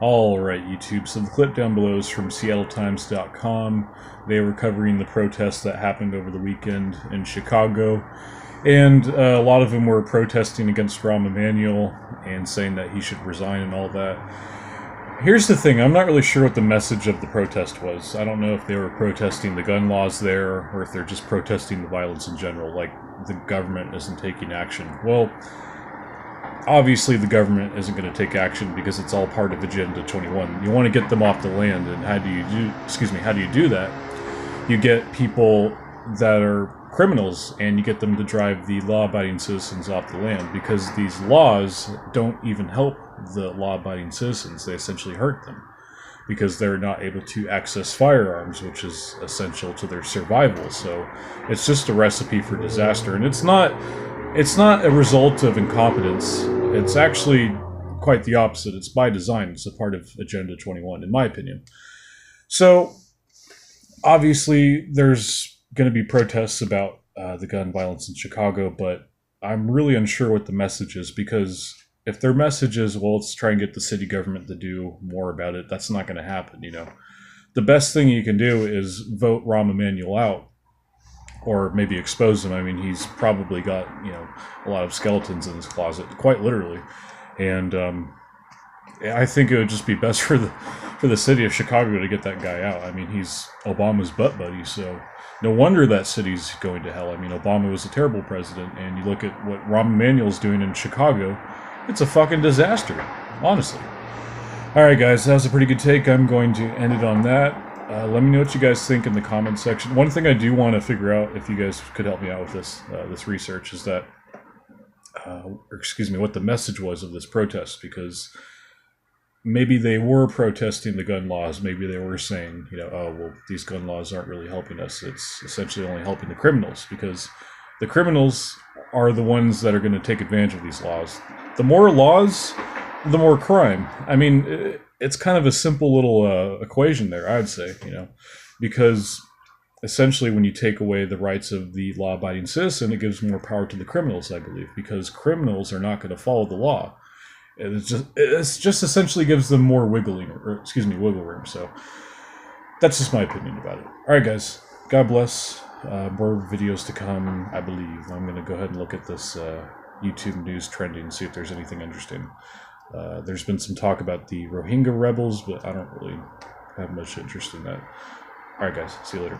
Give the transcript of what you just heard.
Alright, YouTube, so the clip down below is from SeattleTimes.com. They were covering the protests that happened over the weekend in Chicago, and a lot of them were protesting against Rahm Emmanuel and saying that he should resign and all that. Here's the thing, I'm not really sure what the message of the protest was. I don't know if they were protesting the gun laws there, or if they're just protesting the violence in general, like the government isn't taking action. Well, obviously the government isn't going to take action because it's all part of Agenda 21. You want to get them off the land, and how do you do that? You get people that are criminals and you get them to drive the law-abiding citizens off the land, because these laws don't even help the law-abiding citizens. They essentially hurt them because they're not able to access firearms, which is essential to their survival. So it's just a recipe for disaster, and it's not a result of incompetence. It's actually quite the opposite. It's by design. It's a part of Agenda 21, in my opinion. So, obviously, there's going to be protests about the gun violence in Chicago, but I'm really unsure what the message is, because if their message is, well, let's try and get the city government to do more about it, that's not going to happen, you know. The best thing you can do is vote Rahm Emmanuel out, or maybe expose him. I mean, he's probably got, you know, a lot of skeletons in his closet, quite literally. And I think it would just be best for the city of Chicago to get that guy out. I mean, he's Obama's butt buddy, so no wonder that city's going to hell. I mean, Obama was a terrible president, and you look at what Rahm Emanuel's doing in Chicago, it's a fucking disaster, honestly. Alright guys, that was a pretty good take. I'm going to end it on that. Let me know what you guys think in the comment section. One thing I do want to figure out, if you guys could help me out with this research, is that, what the message was of this protest, because maybe they were protesting the gun laws. Maybe they were saying, you know, oh, well, these gun laws aren't really helping us. It's essentially only helping the criminals, because the criminals are the ones that are going to take advantage of these laws. The more laws, the more crime. I mean, it's kind of a simple little equation there, I'd say, you know, because essentially when you take away the rights of the law-abiding citizen, it gives more power to the criminals, I believe, because criminals are not going to follow the law. It just essentially gives them more wiggle room. So that's just my opinion about it. All right, guys, God bless. More videos to come, I believe. I'm going to go ahead and look at this YouTube news trending, see if there's anything interesting. There's been some talk about the Rohingya rebels, but I don't really have much interest in that. Alright guys, see you later.